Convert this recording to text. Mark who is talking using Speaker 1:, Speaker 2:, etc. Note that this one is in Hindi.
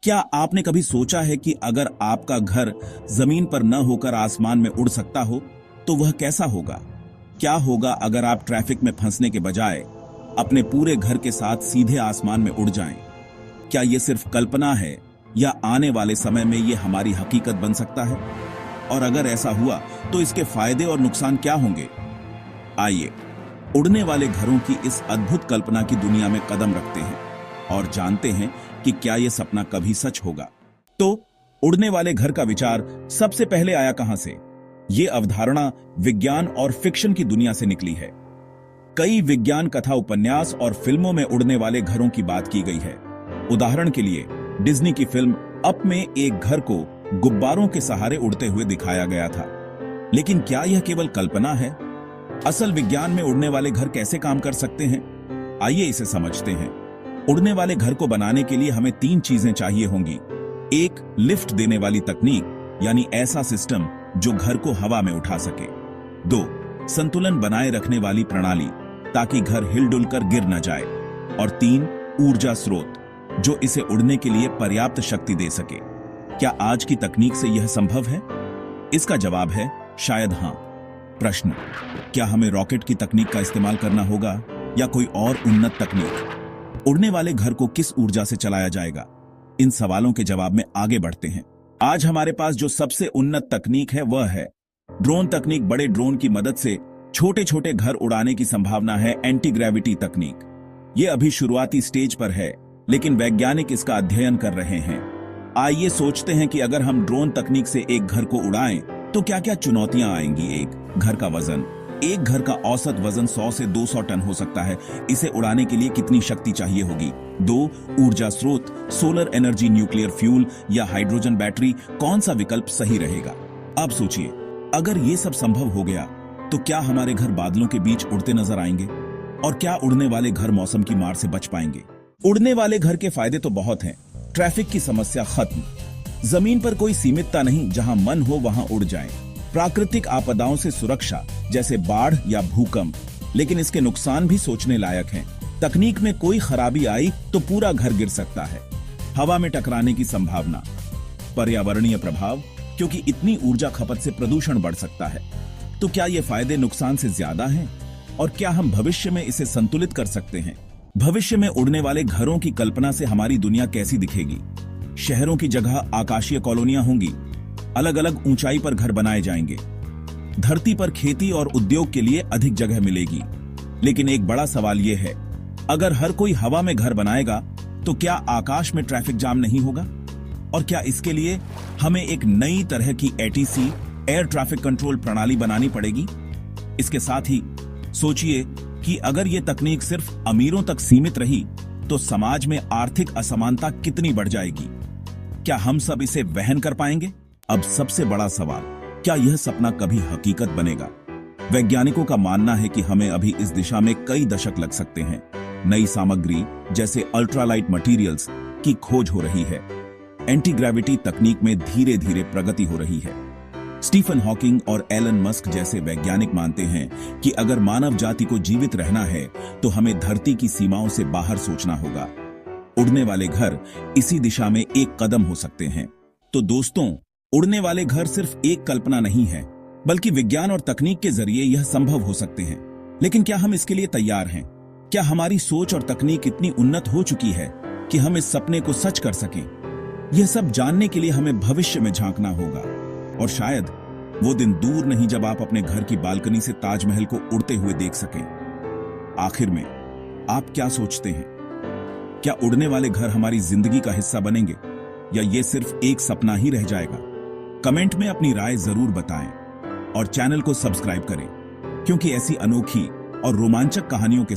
Speaker 1: क्या आपने कभी सोचा है कि अगर आपका घर जमीन पर न होकर आसमान में उड़ सकता हो तो वह कैसा होगा? क्या होगा अगर आप ट्रैफिक में फंसने के बजाय अपने पूरे घर के साथ सीधे आसमान में उड़ जाएं? क्या यह सिर्फ कल्पना है या आने वाले समय में यह हमारी हकीकत बन सकता है? और अगर ऐसा हुआ तो इसके फायदे और नुकसान क्या होंगे? आइए उड़ने वाले घरों की इस अद्भुत कल्पना की दुनिया में कदम रखते हैं और जानते हैं कि क्या यह सपना कभी सच होगा। तो उड़ने वाले घर का विचार सबसे पहले आया कहां से? यह अवधारणा विज्ञान और फिक्शन की दुनिया से निकली है। कई विज्ञान कथा, उपन्यास और फिल्मों में उड़ने वाले घरों की बात की गई है। उदाहरण के लिए डिज्नी की फिल्म अप में एक घर को गुब्बारों के सहारे उड़ते हुए दिखाया गया था। लेकिन क्या यह केवल कल्पना है? असल विज्ञान में उड़ने वाले घर कैसे काम कर सकते हैं? आइए इसे समझते हैं। उड़ने वाले घर को बनाने के लिए हमें 3 चीजें चाहिए होंगी। 1, लिफ्ट देने वाली तकनीक, यानी ऐसा सिस्टम जो घर को हवा में उठा सके। 2, संतुलन बनाए रखने वाली प्रणाली, ताकि घर हिलडुल कर गिर न जाए। और 3, ऊर्जा स्रोत, जो इसे उड़ने के लिए पर्याप्त शक्ति दे सके। क्या आज की तकनीक से यह संभव है? इसका जवाब है शायद हां। प्रश्न, क्या हमें रॉकेट की तकनीक का इस्तेमाल करना होगा या कोई और उन्नत तकनीक? उड़ने वाले घर को किस ऊर्जा से चलाया जाएगा? इन सवालों के जवाब में आगे बढ़ते हैं। आज हमारे पास जो सबसे उन्नत तकनीक है वह है ड्रोन तकनीक। बड़े ड्रोन की मदद से छोटे छोटे घर उड़ाने की संभावना है एंटी ग्रेविटी तकनीक। यह अभी शुरुआती स्टेज पर है, लेकिन वैज्ञानिक इसका अध्ययन कर रहे हैं। आइए सोचते हैं कि अगर हम ड्रोन तकनीक से एक घर को उड़ाएं तो क्या क्या चुनौतियां आएंगी। एक घर का औसत वजन 100 से 200 टन हो सकता है। इसे उड़ाने के लिए कितनी शक्ति चाहिए होगी? 2, ऊर्जा स्रोत, सोलर एनर्जी, न्यूक्लियर फ्यूल या हाइड्रोजन बैटरी, कौन सा विकल्प सही रहेगा? अब सोचिए, अगर ये सब संभव हो गया तो क्या हमारे घर बादलों के बीच उड़ते नजर आएंगे? और क्या उड़ने वाले घर मौसम की मार से बच पाएंगे? उड़ने वाले घर के फायदे तो बहुत हैं। ट्रैफिक की समस्या खत्म, जमीन पर कोई सीमितता नहीं, जहां मन हो वहां उड़ जाएं। प्राकृतिक आपदाओं से सुरक्षा, जैसे बाढ़ या भूकंप। लेकिन इसके नुकसान भी सोचने लायक हैं। तकनीक में कोई खराबी आई तो पूरा घर गिर सकता है। हवा में टकराने की संभावना। पर्यावरणीय प्रभाव, क्योंकि इतनी ऊर्जा खपत से प्रदूषण बढ़ सकता है। तो क्या ये फायदे नुकसान से ज्यादा हैं? और क्या हम भविष्य में इसे संतुलित कर सकते हैं? भविष्य में उड़ने वाले घरों की कल्पना से हमारी दुनिया कैसी दिखेगी? शहरों की जगह आकाशीय कॉलोनियां होंगी। अलग अलग ऊंचाई पर घर बनाए जाएंगे। धरती पर खेती और उद्योग के लिए अधिक जगह मिलेगी। लेकिन एक बड़ा सवाल यह है, अगर हर कोई हवा में घर बनाएगा तो क्या आकाश में ट्रैफिक जाम नहीं होगा? और क्या इसके लिए हमें एक नई तरह की ATC, एयर ट्रैफिक कंट्रोल प्रणाली बनानी पड़ेगी? इसके साथ ही सोचिए कि अगर यह तकनीक सिर्फ अमीरों तक सीमित रही तो समाज में आर्थिक असमानता कितनी बढ़ जाएगी। क्या हम सब इसे वहन कर पाएंगे? अब सबसे बड़ा सवाल, क्या यह सपना कभी हकीकत बनेगा? वैज्ञानिकों का मानना है कि हमें अभी इस दिशा में कई दशक लग सकते हैं। नई सामग्री जैसे अल्ट्रालाइट मटेरियल्स की खोज हो रही है। एंटी ग्रेविटी तकनीक में धीरे धीरे प्रगति हो रही है। स्टीफन हॉकिंग और एलन मस्क जैसे वैज्ञानिक मानते हैं कि अगर मानव जाति को जीवित रहना है तो हमें धरती की सीमाओं से बाहर सोचना होगा। उड़ने वाले घर इसी दिशा में एक कदम हो सकते हैं। तो दोस्तों, उड़ने वाले घर सिर्फ एक कल्पना नहीं है, बल्कि विज्ञान और तकनीक के जरिए यह संभव हो सकते हैं। लेकिन क्या हम इसके लिए तैयार हैं? क्या हमारी सोच और तकनीक इतनी उन्नत हो चुकी है कि हम इस सपने को सच कर सकें? यह सब जानने के लिए हमें भविष्य में झांकना होगा। और शायद वो दिन दूर नहीं जब आप अपने घर की बालकनी से ताजमहल को उड़ते हुए देख सकें। आखिर में आप क्या सोचते हैं? क्या उड़ने वाले घर हमारी जिंदगी का हिस्सा बनेंगे या ये सिर्फ एक सपना ही रह जाएगा? कमेंट में अपनी राय जरूर बताएं और चैनल को सब्सक्राइब करें, क्योंकि ऐसी अनोखी और रोमांचक कहानियों के साथ